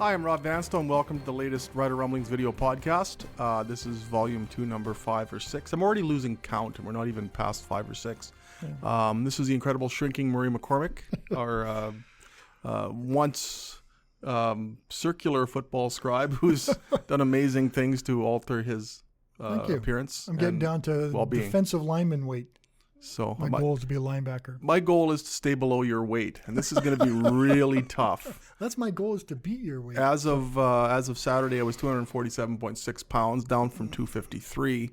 Hi, I'm Rob Vanstone. Welcome to the latest Rider Rumblings video podcast. This is volume 2, number 5 or 6. I'm already losing count, and we're not even past 5 or 6. This is the incredible shrinking Murray McCormick, our once circular football scribe who's done amazing things to alter his appearance. I'm getting down to well-being. Defensive lineman weight. So my goal is to be a linebacker. My goal is to stay below your weight, and this is going to be really tough. That's my goal, is to beat your weight. As of Saturday, I was 247.6 pounds, down from 253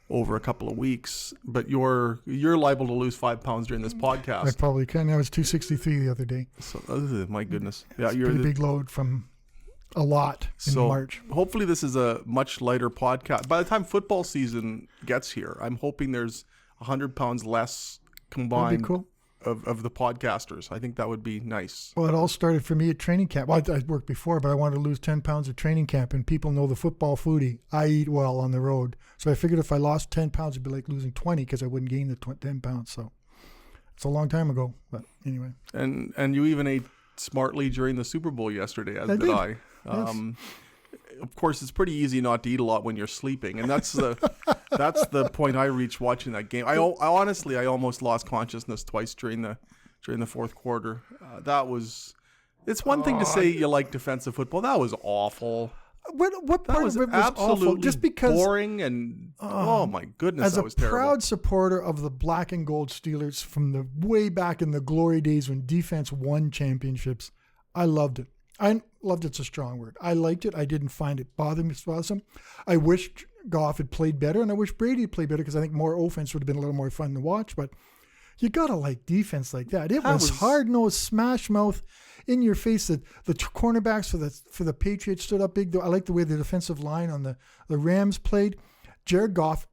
over a couple of weeks. But you're liable to lose 5 pounds during this podcast. I probably can. I was 263 the other day. So, my goodness, yeah, you're a pretty big load from a lot in March. Hopefully, this is a much lighter podcast. By the time football season gets here, I'm hoping there's 100 pounds less combined of the podcasters. I think that would be nice. Well, it all started for me at training camp. Well, I worked before, but I wanted to lose 10 pounds at training camp, and people know the football foodie. I eat well on the road. So I figured if I lost 10 pounds, it'd be like losing 20 because I wouldn't gain the 10 pounds. So it's a long time ago, but anyway. And you even ate smartly during the Super Bowl yesterday, as did I. Yes. Of course, it's pretty easy not to eat a lot when you're sleeping, and that's the point I reached watching that game. I almost lost consciousness twice during the fourth quarter. It's one thing to say you like defensive football. That was awful. What part of it was absolutely awful? Just because boring and oh my goodness, that was terrible. As a proud supporter of the black and gold Steelers from the way back in the glory days when defense won championships, I loved it. I loved it's a strong word. I liked it. I didn't find it bothersome. I wished Goff had played better, and I wish Brady had played better because I think more offense would have been a little more fun to watch. But you got to like defense like that. It was hard-nosed, smash mouth, in your face. The cornerbacks for the Patriots stood up big. I like the way the defensive line on the Rams played. Jared Goff,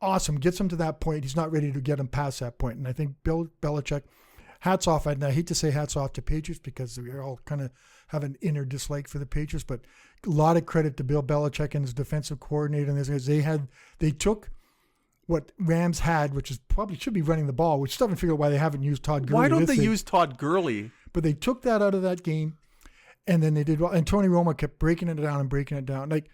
awesome, gets him to that point. He's not ready to get him past that point. And I think Bill Belichick, hats off. And I hate to say hats off to Patriots because we all kind of have an inner dislike for the Patriots, but a lot of credit to Bill Belichick and his defensive coordinator. And they took what Rams had, which is probably should be running the ball, which still haven't figured out why they haven't used Todd Gurley. Why don't they use Todd Gurley? But they took that out of that game, and then they did well. And Tony Romo kept breaking it down. Like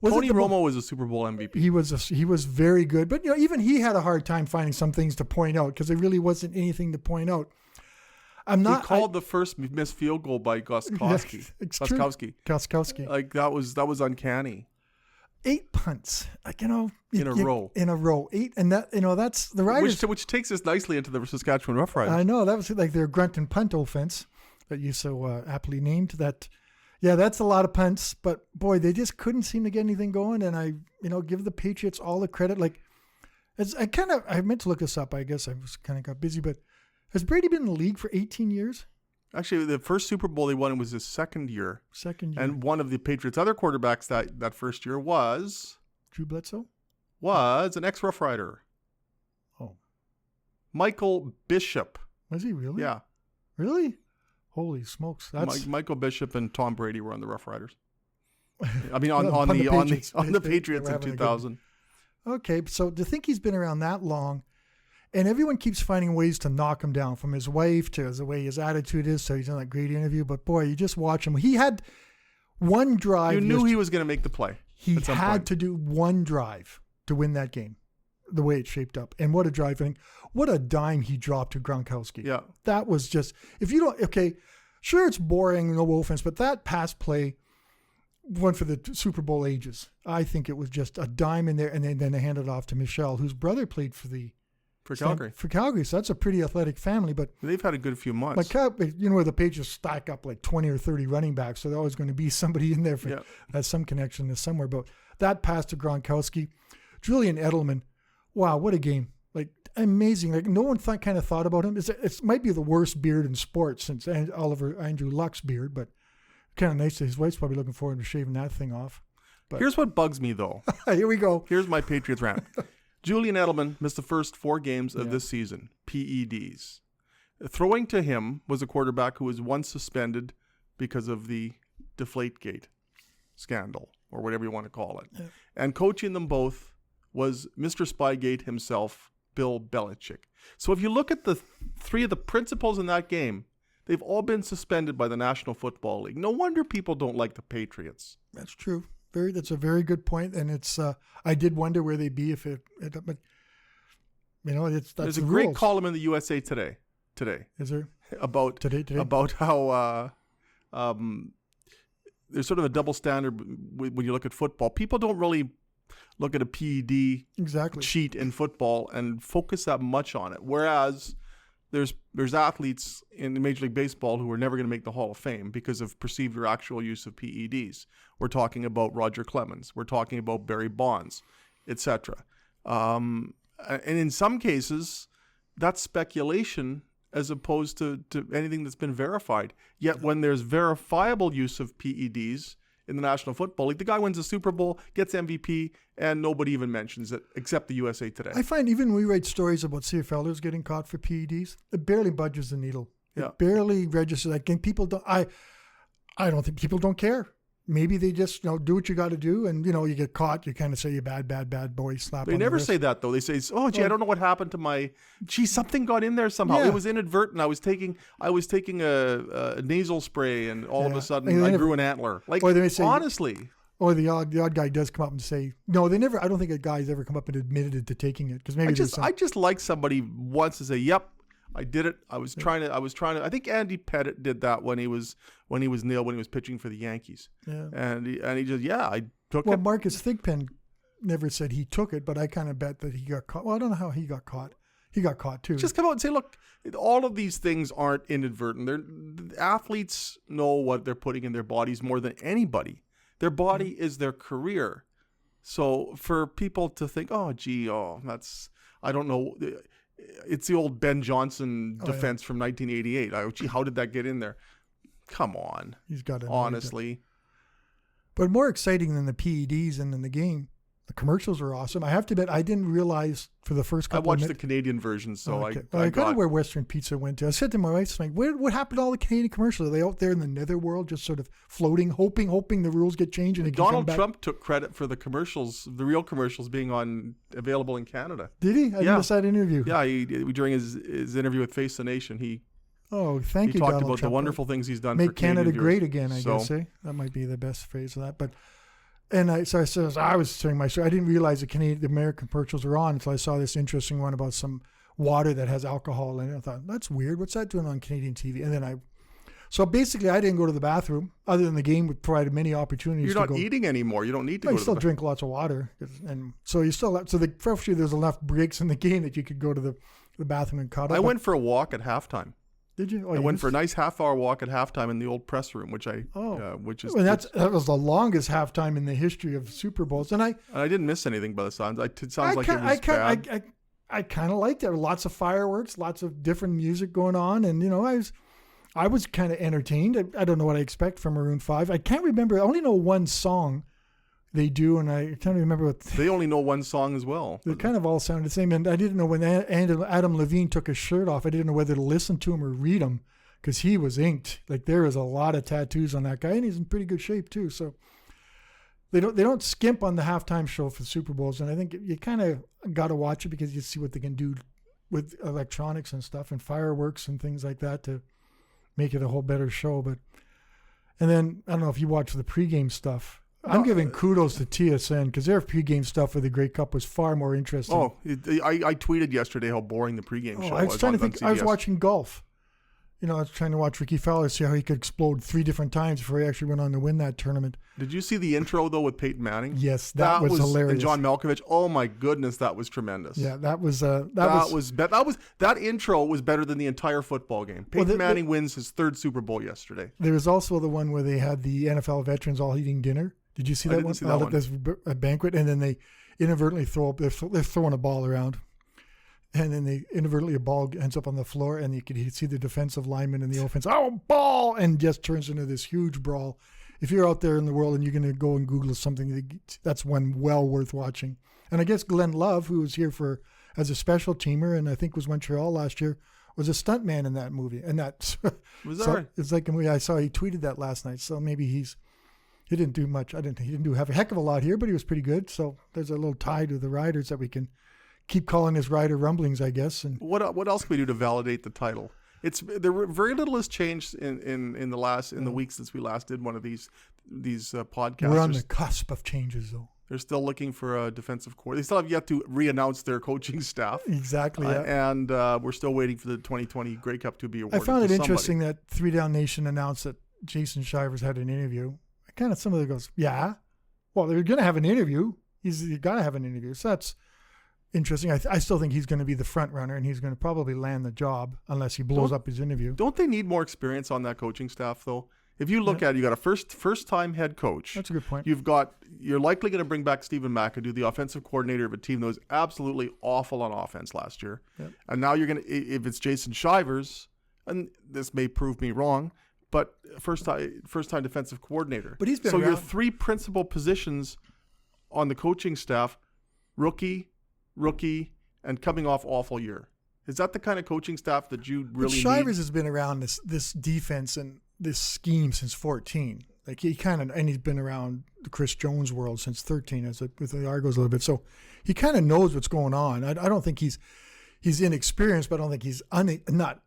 Tony Romo was a Super Bowl MVP. He was very good, but even he had a hard time finding some things to point out because there really wasn't anything to point out. He called the first missed field goal by Gostkowski. Gostkowski. Like that was uncanny. 8 punts, in a row. 8, and that's the Riders. Which takes us nicely into the Saskatchewan-roughriders. I know, that was like their grunt and punt offense that you so aptly named. That's a lot of punts, but boy, they just couldn't seem to get anything going. And I give the Patriots all the credit. Like, I meant to look this up. I guess I was kind of got busy, but has Brady been in the league for 18 years? Actually, the first Super Bowl they won was his second year. And one of the Patriots' other quarterbacks that first year was... Drew Bledsoe? Was an ex-Rough Rider. Oh. Michael Bishop. Was he really? Yeah. Really? Holy smokes. Michael Bishop and Tom Brady were on the Rough Riders. I mean, on the Patriots in 2000. Okay, so to think he's been around that long, and everyone keeps finding ways to knock him down, from his wife to the way his attitude is. So he's done that great interview. But boy, you just watch him. He had one drive. You knew he was going to make the play. He had to do one drive to win that game, the way it shaped up. And what a drive. And what a dime he dropped to Gronkowski. Yeah. That was just, sure, it's boring, no offense, but that pass play, one for the Super Bowl ages. I think it was just a dime in there. And then they handed it off to Michelle, whose brother played for Calgary. For Calgary, so that's a pretty athletic family. But they've had a good few months. Like, where the Patriots stack up like 20 or 30 running backs, so there's always going to be somebody in there has some connection to somewhere. But that pass to Gronkowski, Julian Edelman, wow, what a game! Like, amazing. Like, no one kind of thought about him. It might be the worst beard in sports since Andrew Luck's beard, but kind of nice that his wife's probably looking forward to shaving that thing off. But here's what bugs me, though. Here we go. Here's my Patriots rant. Julian Edelman missed the first 4 games of this season, PEDs. Throwing to him was a quarterback who was once suspended because of the Deflategate scandal, or whatever you want to call it. Yeah. And coaching them both was Mr. Spygate himself, Bill Belichick. So if you look at the 3 of the principals in that game, They've all been suspended by the National Football League. No wonder people don't like the Patriots. That's true. That's a very good point. And it's I did wonder where they'd be if but that's There's a the great rules. column in the USA Today. Is there? About Today? about how there's sort of a double standard when you look at football. People don't really look at a PED Exactly. cheat in football and focus that much on it. Whereas there's athletes in Major League Baseball who are never going to make the Hall of Fame because of perceived or actual use of PEDs. We're talking about Roger Clemens. We're talking about Barry Bonds, etc. And in some cases, that's speculation as opposed to anything that's been verified. Yet when there's verifiable use of PEDs in the National Football League, the guy wins the Super Bowl, gets MVP, and nobody even mentions it except the USA Today. I find even when we write stories about CFLers getting caught for PEDs, it barely budges the needle. It barely registers. I think people don't. I don't think people don't care. Maybe they just do what you got to do, and you get caught. You kind of say you bad boy. Slap. They on never the say that though. They say, "Oh, gee, I don't know what happened to my. Gee, something got in there somehow. Yeah. It was inadvertent. I was taking a nasal spray, and all of a sudden I grew an antler." Like, or they say, honestly. Or the odd guy does come up and say, "No, they never." I don't think a guy's ever come up and admitted to taking it because maybe I just like somebody once to say, "Yep, I did it. I was trying to. I think Andy Pettit did that when he was nailed when he was pitching for the Yankees. Yeah. And he just I took Well, it. Marcus Thigpen never said he took it, but I kind of bet that he got caught. Well, I don't know how he got caught. He got caught too. Just come out and say, look, all of these things aren't inadvertent. The athletes know what they're putting in their bodies more than anybody. Their body is their career. So for people to think, that's, I don't know. It's the old Ben Johnson defense from 1988. How did that get in there? Come on. He's got it. Honestly. But more exciting than the PEDs and in the game, the commercials were awesome. I have to admit, I didn't realize for the first couple I watched of the Canadian version, so I kind of where Western Pizza went to. I said to my wife, what happened to all the Canadian commercials? Are they out there in the netherworld just sort of floating, hoping the rules get changed? And Donald Trump took credit for the commercials, the real commercials being available in Canada. Did he? I missed that interview. Yeah, during his interview with Face the Nation, he thank you, talked Donald about Trump. the wonderful things he's done Make for Canadian Canada viewers. great again, I guess. That might be the best phrase of that. But I was telling my story. I didn't realize the American commercials were on until I saw this interesting one about some water that has alcohol in it. I thought, that's weird. What's that doing on Canadian TV? And then so basically I didn't go to the bathroom other than the game would provide many opportunities. You're not eating anymore. You don't need to go you to still the drink lots of water. And so you still have, fortunately there's enough breaks in the game that you could go to the bathroom and cut up. I went for a walk at halftime. Did you? I went for a nice half-hour walk at halftime in the old press room, which that was the longest halftime in the history of Super Bowls, and I didn't miss anything by the sounds. It sounds like it was bad. I kind of liked it. Lots of fireworks, lots of different music going on, and I was kind of entertained. I don't know what I expect from Maroon 5. I can't remember. I only know one song they do, and I can't remember what. They only know one song as well. They kind of all sounded the same, and I didn't know when Adam Levine took his shirt off. I didn't know whether to listen to him or read him because he was inked. Like there was a lot of tattoos on that guy, and he's in pretty good shape too. So they don't skimp on the halftime show for the Super Bowls, and I think you kind of got to watch it because you see what they can do with electronics and stuff and fireworks and things like that to make it a whole better show. And then I don't know if you watch the pregame stuff. I'm giving kudos to TSN because their pregame stuff for the Grey Cup was far more interesting. I tweeted yesterday how boring the pregame show was. I was trying to think. I was watching golf. I was trying to watch Ricky Fowler, see how he could explode 3 different times before he actually went on to win that tournament. Did you see the intro though with Peyton Manning? Yes, that was hilarious. And John Malkovich. Oh my goodness, that was tremendous. Yeah, that intro was better than the entire football game. Peyton Manning wins his 3rd Super Bowl yesterday. There was also the one where they had the NFL veterans all eating dinner. Did you see that one? See that one. There's a banquet, and then they inadvertently they're throwing a ball around, and then a ball ends up on the floor, and you could see the defensive lineman and the offense, ball, and just turns into this huge brawl. If you're out there in the world and you're going to go and Google something, that's one well worth watching. And I guess Glenn Love, who was here as a special teamer, and I think was Montreal last year, was a stuntman in that movie. And that was that right? It's like a movie. I saw he tweeted that last night, so maybe he didn't do much. He didn't have a heck of a lot here, but he was pretty good. So there's a little tie to the Riders that we can keep calling his Rider Rumblings, I guess. And what else can we do to validate the title? Very little has changed in the weeks since we last did one of these podcasts. We're on the cusp of changes, though. They're still looking for a defensive core. They still have yet to re-announce their coaching staff. Exactly. Yeah. And we're still waiting for the 2020 Grey Cup to be awarded. I found it interesting that 3 Down Nation announced that Jason Shivers had an interview. Some of it goes, yeah. Well, they're going to have an interview. You got to have an interview. So that's interesting. I still think he's going to be the front runner, and he's going to probably land the job unless he blows up his interview. Don't they need more experience on that coaching staff, though? If you look at it, you got a first time head coach. That's a good point. You're likely going to bring back Stephen McAdoo, the offensive coordinator of a team that was absolutely awful on offense last year. Yep. And now you're going to, if it's Jason Shivers, and this may prove me wrong, but first time defensive coordinator. But he's been so around. Your 3 principal positions on the coaching staff, rookie, and coming off awful year. Is that the kind of coaching staff that you really need? Shivers has been around this defense and this scheme since 14. Like and he's been around the Chris Jones world since 13 with the Argos a little bit. So he kind of knows what's going on. I don't think he's inexperienced, but I don't think he's not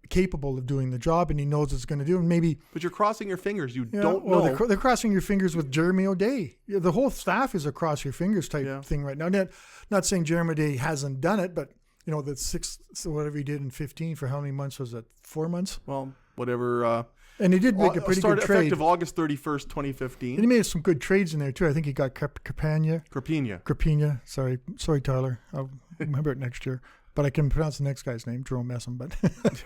capable of doing the job, and he knows what it's going to do. And maybe, but you're crossing your fingers. You don't know. Well, they're crossing your fingers with Jeremy O'Day. The whole staff is a cross your fingers type thing right now. Not saying Jeremy O'Day hasn't done it, but the 6, so whatever he did in 15 for how many months was it? 4 months? Well, whatever. And he did make a pretty good trade. Effective August 31st, 2015. And he made some good trades in there too. I think he got Crapina. Sorry, Tyler. I'll remember it next year. But I can pronounce the next guy's name, Jerome Messam. But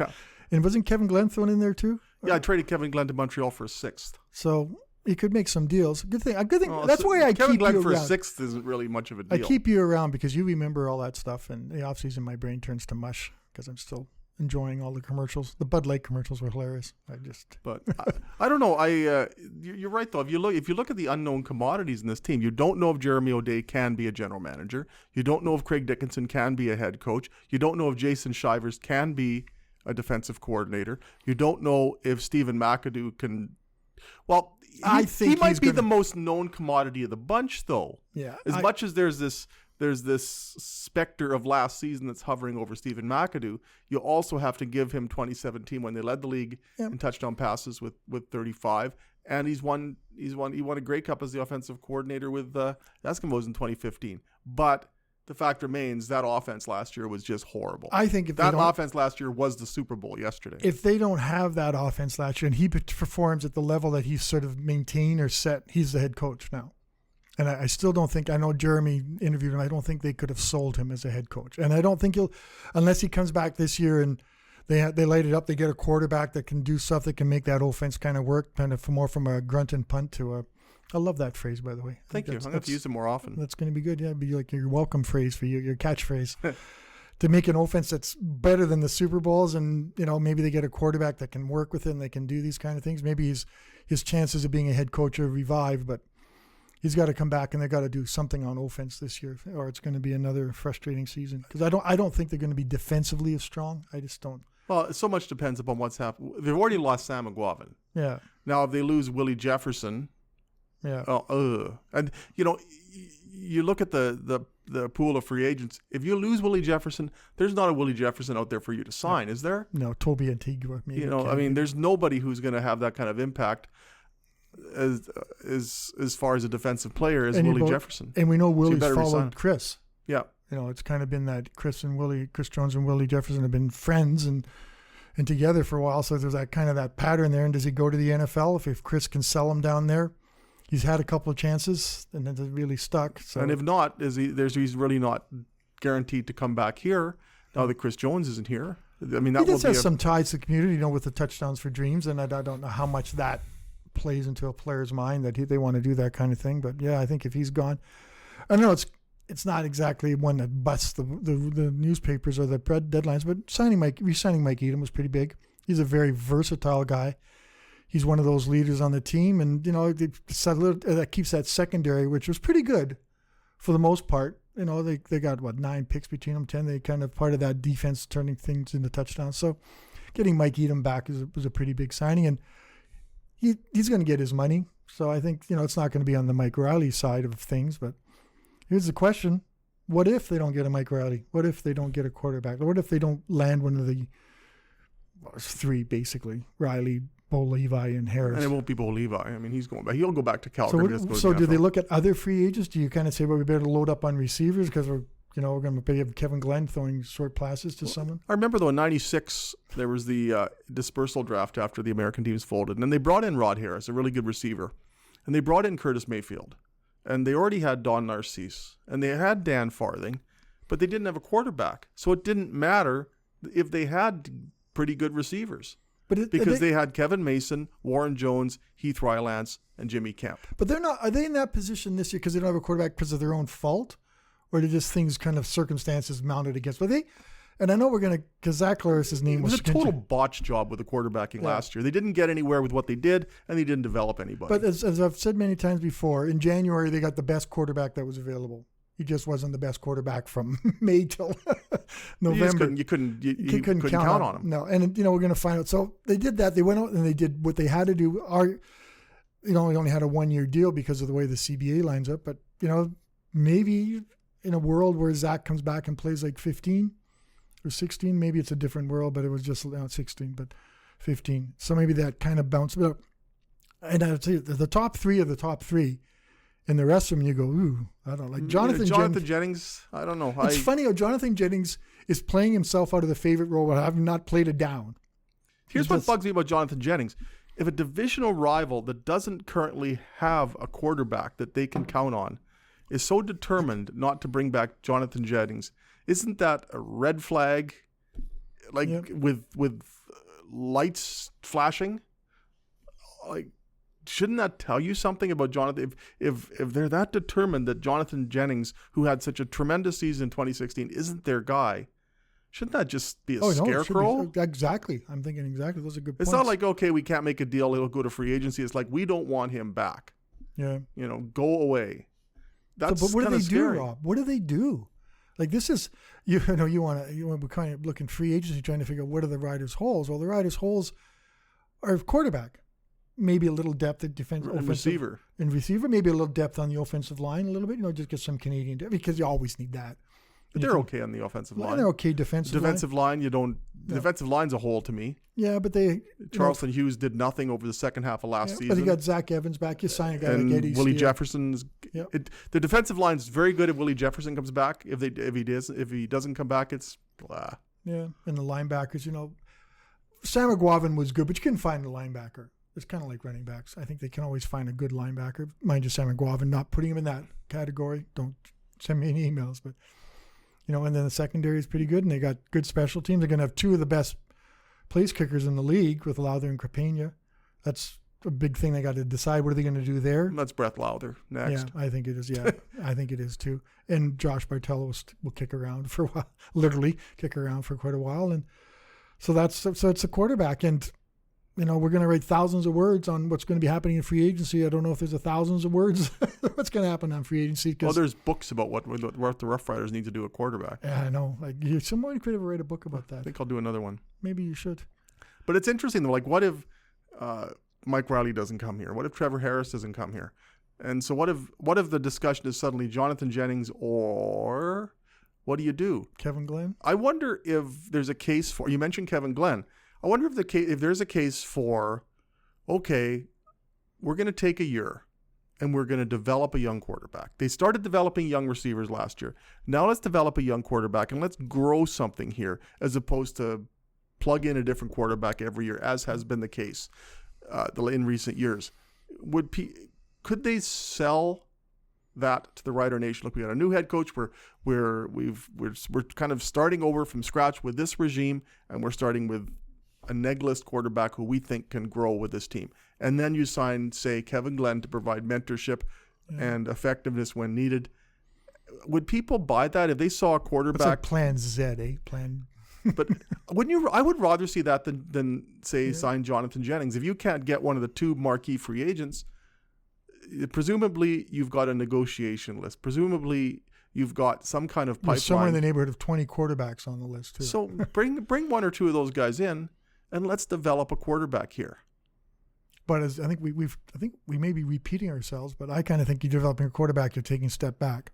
yeah. And wasn't Kevin Glenn thrown in there too? Yeah, I traded Kevin Glenn to Montreal for a 6th. So he could make some deals. Good thing. That's why I keep you around. Kevin Glenn for a 6th isn't really much of a deal. I keep you around because you remember all that stuff, and the offseason my brain turns to mush because I'm still enjoying all the commercials. The Bud Light commercials were hilarious. But I don't know. You're right though. If you look at the unknown commodities in this team, you don't know if Jeremy O'Day can be a general manager. You don't know if Craig Dickinson can be a head coach. You don't know if Jason Shivers can be a defensive coordinator. You don't know if Stephen McAdoo can. Well, I think he might be the most known commodity of the bunch, though. Yeah. As much as there's this specter of last season that's hovering over Stephen McAdoo, you also have to give him 2017 when they led the league in touchdown passes with 35, and he won a Grey Cup as the offensive coordinator with the Eskimos in 2015. But the fact remains that offense last year was just horrible. I think if that offense last year was the Super Bowl yesterday. If they don't have that offense last year and he performs at the level that he's sort of maintained or set, he's the head coach now. And I still don't think, I know Jeremy interviewed him, I don't think they could have sold him as a head coach. And I don't think unless he comes back this year and they light it up, they get a quarterback that can do stuff that can make that offense kind of work, kind of more from a grunt and punt to a, I love that phrase, by the way. Thank you. I'm going to use it more often. That's going to be good. Yeah, it'd be like your welcome phrase for you, your catchphrase. To make an offense that's better than the Super Bowls, and maybe they get a quarterback that can work with it and they can do these kind of things. Maybe his chances of being a head coach are revived, but he's got to come back and they've got to do something on offense this year, or it's going to be another frustrating season. Because I don't think they're going to be defensively as strong. I just don't. Well, so much depends upon what's happened. They've already lost Sam McGuavin. Yeah. Now, if they lose Willie Jefferson, and you look at the pool of free agents. If you lose Willie Jefferson, there's not a Willie Jefferson out there for you to sign, is there? No, Toby Antigua. Maybe there's nobody who's going to have that kind of impact as far as a defensive player as Willie Jefferson. And we know Willie's followed Chris. Yeah. It's kind of been that Chris Jones and Willie Jefferson have been friends and together for a while. So there's that kind of that pattern there. And does he go to the NFL if Chris can sell him down there? He's had a couple of chances and then it's really stuck. So. And if not, he's really not guaranteed to come back here now that Chris Jones isn't here. I mean, that he does have some ties to the community, with the touchdowns for dreams, and I don't know how much that plays into a player's mind that they want to do that kind of thing. But yeah, I think if he's gone, I know it's not exactly one that busts the newspapers or the deadlines, but re-signing Mike Edom was pretty big. He's a very versatile guy. He's one of those leaders on the team, and that keeps that secondary, which was pretty good for the most part. They got 9 picks between them, 10. They kind of part of that defense turning things into touchdowns. So getting Mike Edom back was a pretty big signing, and he's going to get his money. So I think it's not going to be on the Mike Riley side of things. But here's the question: what if they don't get a Mike Riley? What if they don't get a quarterback? What if they don't land one of the well, it's three basically: Riley, Bo Levi, and Harris. And it won't be Bo Levi. I mean, he's going back. He'll go back to Calgary. So do they look at other free agents? Do you kind of say, well, we better load up on receivers because we're going to have Kevin Glenn throwing short passes to someone? I remember, though, in 96, there was the dispersal draft after the American teams folded. And then they brought in Rod Harris, a really good receiver. And they brought in Curtis Mayfield. And they already had Don Narcisse. And they had Dan Farthing. But they didn't have a quarterback. So it didn't matter if they had pretty good receivers. Because they had Kevin Mason, Warren Jones, Heath Rylance, and Jimmy Kemp. But they're not. Are they in that position this year because they don't have a quarterback because of their own fault? Or did just things kind of circumstances mounted against? But and I know we're going to, because Zach Claris's name was a total botch job with the quarterbacking last year. They didn't get anywhere with what they did, and they didn't develop anybody. But as I've said many times before, in January they got the best quarterback that was available. He just wasn't the best quarterback from May till November. You couldn't count on him. No, and we're going to find out. So they did that. They went out and they did what they had to do. We only had a 1-year deal because of the way the CBA lines up. But maybe in a world where Zach comes back and plays like 15 or 16, maybe it's a different world. But it was just not 16, but 15. So maybe that kind of bounced. But and I'd say the top three are the top three. And the rest of them, you go, ooh, I don't like Jonathan Jennings. I don't know. It's funny how Jonathan Jennings is playing himself out of the favorite role, but having not played it down. Here's what bugs me about Jonathan Jennings. If a divisional rival that doesn't currently have a quarterback that they can count on is so determined not to bring back Jonathan Jennings, isn't that a red flag? With lights flashing? Shouldn't that tell you something about Jonathan? If they're that determined that Jonathan Jennings, who had such a tremendous season in 2016, isn't their guy, shouldn't that just be a scarecrow? Exactly. I'm thinking exactly. Those are good points. It's not like, okay, we can't make a deal. It'll go to free agency. It's like, we don't want him back. Yeah. Go away. That's but what do they scary. do, Rob? What do they do? Like, this is, we're kind of looking free agency, trying to figure out what are the Riders' holes. Well, the Riders' holes are quarterback. Maybe a little depth at defense, and receiver, maybe a little depth on the offensive line, a little bit. Just get some Canadian depth because you always need that. But they're okay on the offensive line. They're okay defensive line. You don't. No. Defensive line's a hole to me. Yeah, but Charleston Hughes did nothing over the second half of last season. But you got Zach Evans back. You sign a guy and like Eddie Willie Steele. Jefferson's. Yep. The defensive line's very good if Willie Jefferson comes back. If he doesn't come back, it's blah. Yeah, and the linebackers. Sam McGuavin was good, but you couldn't find a linebacker. It's kind of like running backs. I think they can always find a good linebacker. Mind you, Sam McGuavin, not putting him in that category. Don't send me any emails. But, and then the secondary is pretty good, and they got good special teams. They're going to have two of the best place kickers in the league with Lowther and Crapena. That's a big thing they got to decide. What are they going to do there? That's Brett Lowther next. Yeah, I think it is. Yeah, I think it is too. And Josh Bartello will kick around for a while, literally kick around for quite a while. And so it's a quarterback. And we're going to write thousands of words on what's going to be happening in free agency. I don't know if there's thousands of words what's going to happen on free agency. Well, there's books about what the Rough Riders need to do at quarterback. Yeah, I know. Like, someone could ever write a book about that. I think I'll do another one. Maybe you should. But it's interesting, though. Like, what if Mike Riley doesn't come here? What if Trevor Harris doesn't come here? And so what if the discussion is suddenly Jonathan Jennings, or what do you do? Kevin Glenn? I wonder if there's a case for, you mentioned Kevin Glenn. I wonder if there's a case for, okay, we're going to take a year and we're going to develop a young quarterback. They started developing young receivers last year. Now let's develop a young quarterback and let's grow something here as opposed to plug in a different quarterback every year, as has been the case in recent years. Could they sell that to the Rider Nation? Look, we got a new head coach. We're kind of starting over from scratch with this regime, and we're starting with a neg list quarterback who we think can grow with this team. And then you sign, say, Kevin Glenn to provide mentorship and effectiveness when needed. Would people buy that if they saw a quarterback? It's like Plan Z, Plan. But wouldn't you? I would rather see that than say sign Jonathan Jennings. If you can't get one of the two marquee free agents, presumably you've got a negotiation list. Presumably you've got some kind of pipeline. There's somewhere in the neighborhood of 20 quarterbacks on the list too. So bring one or two of those guys in, and let's develop a quarterback here. But I think we may be repeating ourselves, but I kind of think you're developing a quarterback, you're taking a step back.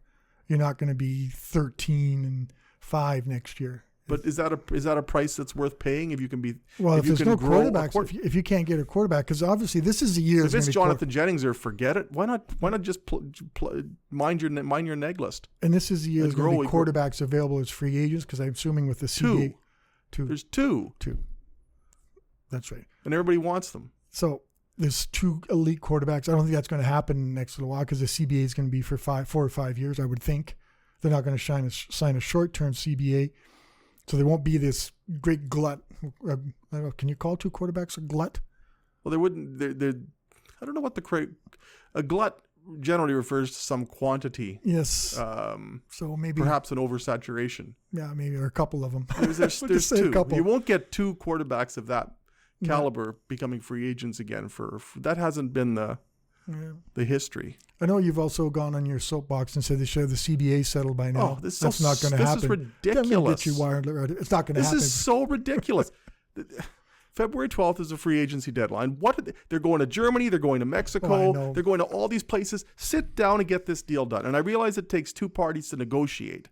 You're not going to be 13-5 next year. But is that a price that's worth paying if you can be? Well, if you there's can no grow quarterbacks, if you can't get a quarterback, because obviously this is the year. If it's Jonathan Jennings, or forget it. Why not just mind your neg list? And this is the year there's going to be quarterbacks available as free agents, because I'm assuming with the CBA, there's two. That's right. And everybody wants them. So there's 2 elite quarterbacks. I don't think that's going to happen in the next little while, because the CBA is going to be for 4 or 5 years, I would think. They're not going to sign a short-term CBA. So there won't be this great glut. I don't know, can you call 2 quarterbacks a glut? Well, there wouldn't. I don't know what a glut generally refers to some quantity. Yes. So maybe perhaps an oversaturation. Yeah, maybe, or a couple of them. There's 2. You won't get 2 quarterbacks of that caliber becoming free agents again. For that hasn't been the history. I know you've also gone on your soapbox and said they should have the CBA settled by now. Oh, that's not going to happen. This is ridiculous. It's not going to happen. This is so ridiculous. February 12th is a free agency deadline. They're going to Germany. They're going to Mexico. They're going to all these places. Sit down and get this deal done. And I realize it takes 2 parties to negotiate.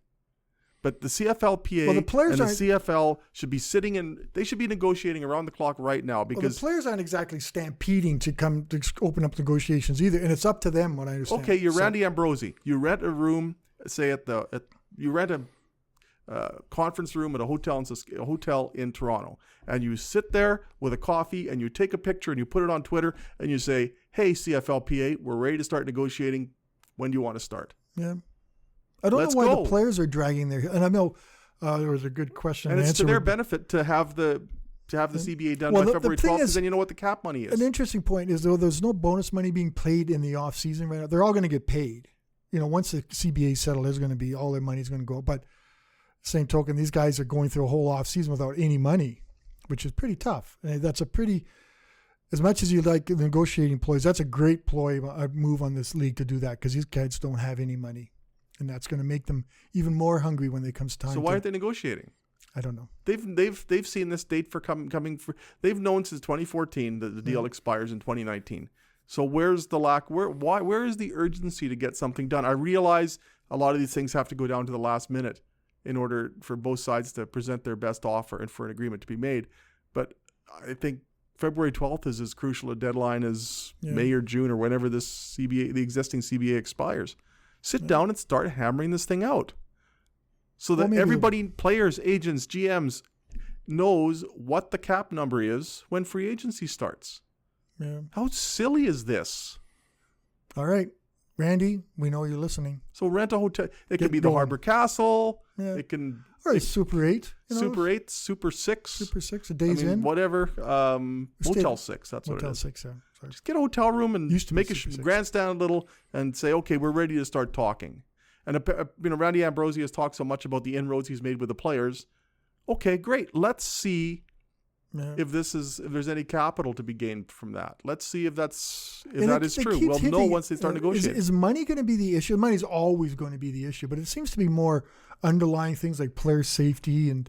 But the CFLPA and the CFL should be they should be negotiating around the clock right now, because the players aren't exactly stampeding to come to open up negotiations either, and it's up to them, what I understand. Okay, you're Randy Ambrosi. You rent a room, say you rent a conference room at a hotel in Toronto, and you sit there with a coffee and you take a picture and you put it on Twitter and you say, "Hey, CFLPA, we're ready to start negotiating. When do you want to start?" Yeah. I don't know why the players are dragging their. And I know there was a good question. And it's to their benefit to have the CBA done by February 12th, because then you know what the cap money is. An interesting point is, though, there's no bonus money being paid in the off season right now. They're all going to get paid. Once the CBA settled, there's going to be all their money is going to go. But same token, these guys are going through a whole off season without any money, which is pretty tough. And that's as much as you like negotiating ploys, that's a great move on this league to do that, because these guys don't have any money. And that's going to make them even more hungry when it comes time. So why aren't they negotiating? I don't know. They've seen this date for coming for. They've known since 2014 that the deal expires in 2019. So where's the lack? Where is the urgency to get something done? I realize a lot of these things have to go down to the last minute in order for both sides to present their best offer and for an agreement to be made. But I think February 12th is as crucial a deadline as May or June or whenever the existing CBA expires. Sit down and start hammering this thing out, so that everybody, players, agents, GMs, knows what the cap number is when free agency starts. Yeah. How silly is this? All right, Randy, we know you're listening. So rent a hotel. It could be the Harbor Castle. Yeah. It can. Or Super 8. Super 8, Super 6. Super 6, a Days Inn. Whatever. Motel 6, that's what it is. Motel 6, yeah. Sorry. Just get a hotel room and make a grandstand a little and say, okay, we're ready to start talking. And, Randy Ambrosi has talked so much about the inroads he's made with the players. Okay, great. Let's see if there's any capital to be gained from that. Let's see if that is true. We'll know once they start negotiating. Is money going to be the issue? Money's always going to be the issue, but it seems to be more underlying things like player safety and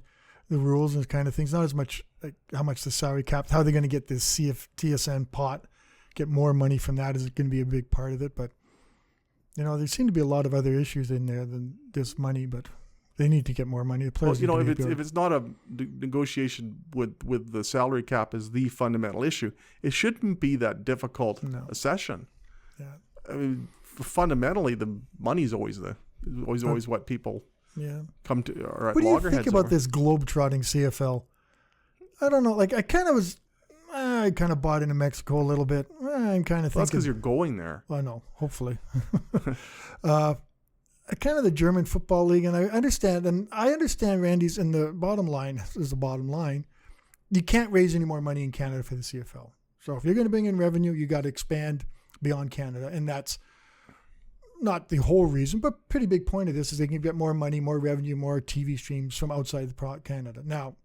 the rules and kind of things. Not as much like how much the salary cap, how they're going to get this TSN pot, get more money from that is going to be a big part of it. But, there seem to be a lot of other issues in there than just money, but they need to get more money. The players if it's not a negotiation with the salary cap is the fundamental issue, it shouldn't be that difficult a session. Yeah. I mean, fundamentally, the money's always what people come to. Or at what do you think about this globe-trotting CFL? I don't know. Like, I kind of bought into Mexico a little bit. I'm kind of thinking. That's because you're going there. Well, I know. Hopefully. Kind of the German football league, and I understand Randy's, and the bottom line is the bottom line. You can't raise any more money in Canada for the CFL. So if you're going to bring in revenue, you got to expand beyond Canada, and that's not the whole reason, but pretty big point of this is they can get more money, more revenue, more TV streams from outside Canada. Now,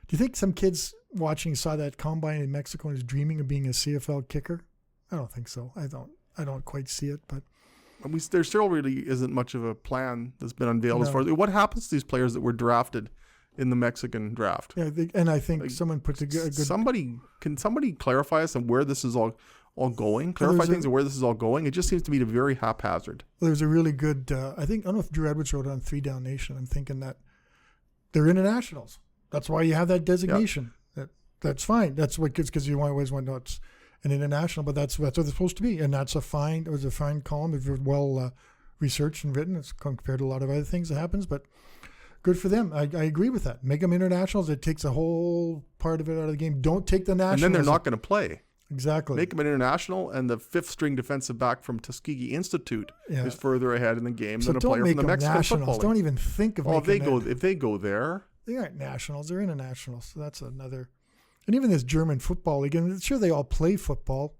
do you think some kids watching saw that combine in Mexico and is dreaming of being a CFL kicker? I don't think so. I don't quite see it, but there still really isn't much of a plan that's been unveiled as far as what happens to these players that were drafted in the Mexican draft. Yeah, and I think someone puts a good. Can somebody clarify us on where this is all going? Clarify things on where this is all going. It just seems to me to be very haphazard. Well, there's a really good. I don't know if Drew Edwards wrote it on 3 Down Nation. I'm thinking that they're internationals. That's why you have that designation. That's fine. That's what kids, because you always want to know it's an international, but that's what they're supposed to be. And that's a fine column if you're well researched and written. It's compared to a lot of other things that happens, but good for them. I agree with that. Make them internationals. It takes a whole part of it out of the game. Don't take the nationals. And then they're not going to play. Exactly. Make them an international, and the fifth string defensive back from Tuskegee Institute is further ahead in the game than a player from the Mexican Football League. Don't even think of making if they go there. They aren't nationals. They're internationals. So that's another. And even this German Football League, and sure they all play football,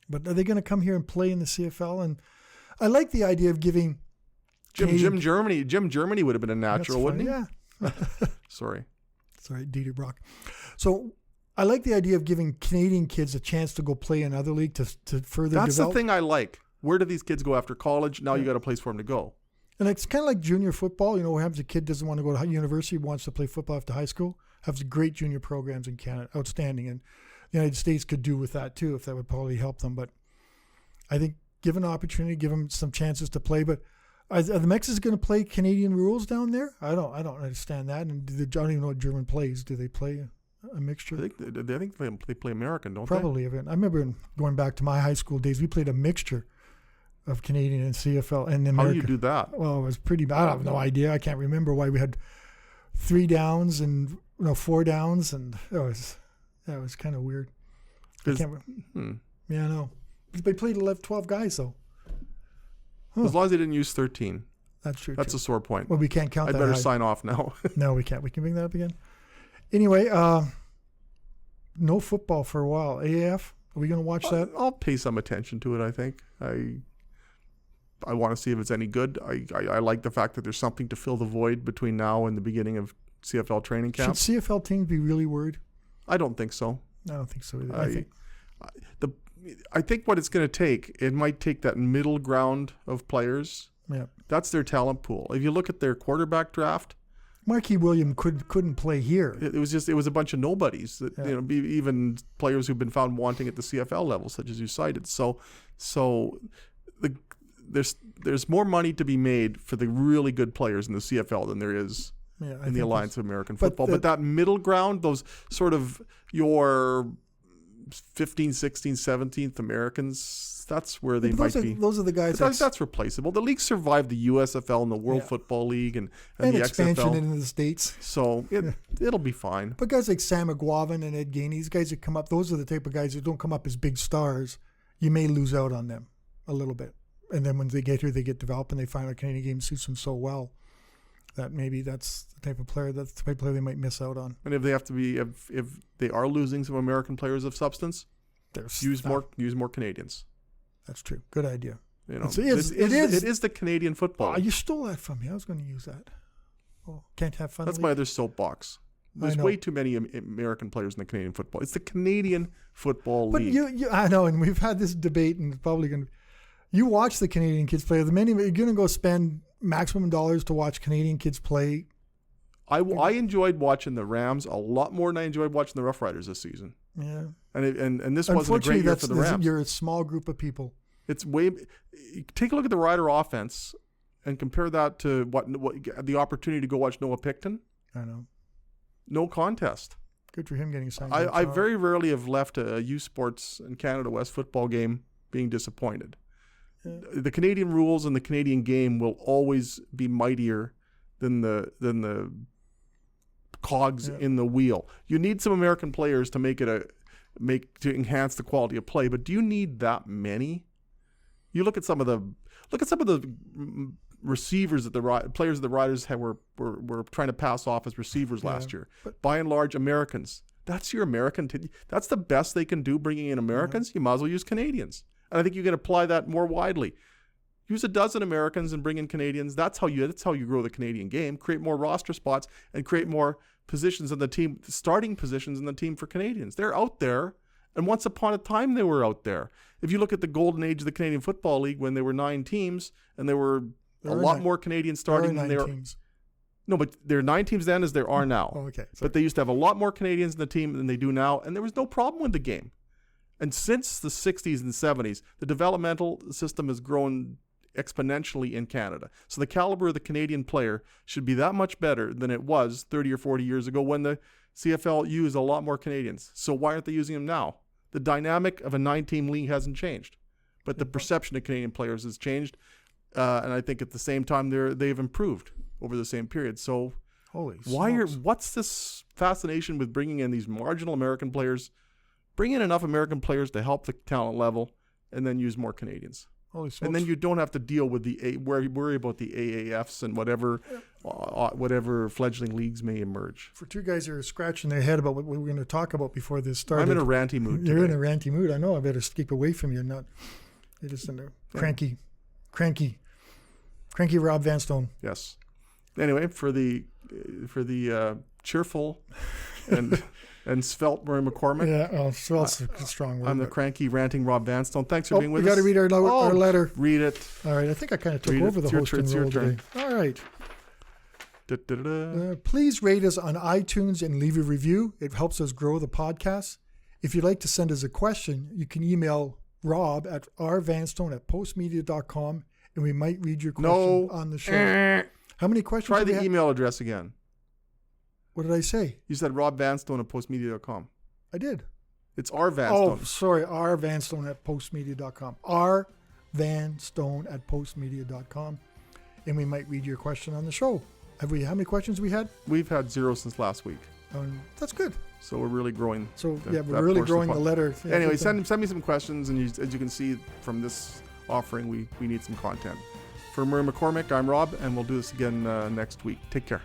but are they going to come here and play in the CFL? And I like the idea of giving Jim Germany would have been a natural, wouldn't he? Yeah. Sorry, Dieter Brock. So I like the idea of giving Canadian kids a chance to go play in another league to further develop. That's the thing I like. Where do these kids go after college? Now you got a place for them to go. And it's kind of like junior football. What happens? A kid doesn't want to go to university, wants to play football after high school. Have great junior programs in Canada, outstanding. And the United States could do with that too, if that would probably help them. But I think give an opportunity, give them some chances to play. But are the Mexicans going to play Canadian rules down there? I don't understand that. And I don't even know what German plays. Do they play a mixture? I think they play American, don't Probably. I remember going back to my high school days, we played a mixture of Canadian and CFL and American. How do you do that? Well, it was pretty bad. I have no idea. I can't remember why we had 3 downs and 4 downs, and that was kind of weird. Yeah, I know. They played 12 guys though. As long as they didn't use 13. That's true. That's a sore point. Well, we can't count that. I'd better sign off now. No, we can't. We can bring that up again. Anyway, no football for a while. AAF, are we going to watch that? I'll pay some attention to it, I think. I want to see if it's any good. I like the fact that there's something to fill the void between now and the beginning of CFL training camp. Should CFL teams be really worried? I don't think so. I don't think so either. I think what it's going to take, it might take that middle ground of players. Yeah. That's their talent pool. If you look at their quarterback draft, Marquis William couldn't play here. It was a bunch of nobodies that even players who've been found wanting at the CFL level, such as you cited. So there's more money to be made for the really good players in the CFL than there is in the Alliance of American Football. But that middle ground, those sort of your 15th, 16th, 17th Americans, that's where they might be. Those are the guys. That's replaceable. The league survived the USFL and the World Football League and the expansion XFL. into the States. So it'll be fine. But guys like Sam McGuavin and Ed Gainey, these guys that come up, those are the type of guys that don't come up as big stars. You may lose out on them a little bit. And then when they get here, they get developed and they find our Canadian game suits them so well that maybe that's the type of player they might miss out on. And if they have to be, if they are losing some American players of substance, use more Canadians. That's true. Good idea. It is the Canadian football. Oh, you stole that from me. I was going to use that. Oh, can't have fun. That's my other soapbox. There's way too many American players in the Canadian football. It's the Canadian Football League. But I know, and we've had this debate, and it's probably going to. You watch the Canadian kids play. You're going to go spend maximum dollars to watch Canadian kids play. I enjoyed watching the Rams a lot more than I enjoyed watching the Rough Riders this season. Yeah, and this wasn't a great year for the Rams. You're a small group of people. It's take a look at the Rider offense and compare that to what the opportunity to go watch Noah Picton. I know. No contest. Good for him getting signed. I very rarely have left a U Sports and Canada West football game being disappointed. Yeah. The Canadian rules and the Canadian game will always be mightier than the cogs in the wheel. You need some American players to to enhance the quality of play, but do you need that many? You look at some of the receivers that the players of the Riders were trying to pass off as receivers last year. But by and large, Americans. That's your American. That's the best they can do, bringing in Americans. You might as well use Canadians. And I think you can apply that more widely. Use a dozen Americans and bring in Canadians. That's how you grow the Canadian game. Create more roster spots and create more positions in the team, starting positions in the team for Canadians. They're out there, and once upon a time they were out there. If you look at the golden age of the Canadian Football League, when there were 9 teams and there were a lot more Canadians starting than there are. No, but there are 9 teams then as there are now. Oh, okay. Sorry. But they used to have a lot more Canadians in the team than they do now, and there was no problem with the game. And since the 60s and 70s, the developmental system has grown exponentially in Canada. So the caliber of the Canadian player should be that much better than it was 30 or 40 years ago when the CFL used a lot more Canadians. So why aren't they using them now? The dynamic of a 9-team league hasn't changed, but the perception of Canadian players has changed. And I think at the same time they've improved over the same period. So what's this fascination with bringing in these marginal American players, bring in enough American players to help the talent level, and then use more Canadians? Holy smokes. And then you don't have to deal with worry about the AAFs and whatever fledgling leagues may emerge. For two guys who are scratching their head about what we were going to talk about before this started. I'm in a ranty mood today. You're in a ranty mood. I know. I better keep away from you. You're just in a cranky Rob Vanstone. Yes. Anyway, for the cheerful and svelte Murray McCormick. Yeah, svelte's a strong word. I'm the cranky, ranting Rob Vanstone. Thanks for being with us. We got to read our letter. Read it. All right. I think I kind of took over the hosting role today. All right. Please rate us on iTunes and leave a review. It helps us grow the podcast. If you'd like to send us a question, you can email Rob at rvanstone@postmedia.com, and we might read your question on the show. How many questions? Try the email address again. What did I say? You said robvanstone@postmedia.com. I did. It's R Vanstone. Oh, sorry. rvanstone@postmedia.com. rvanstone@postmedia.com. And we might read your question on the show. How many questions we had? We've had 0 since last week. That's good. So we're really growing. So we're really growing the letter. Anyway, send me some questions, and as you can see from this offering, we need some content. For Murray McCormick, I'm Rob, and we'll do this again next week. Take care.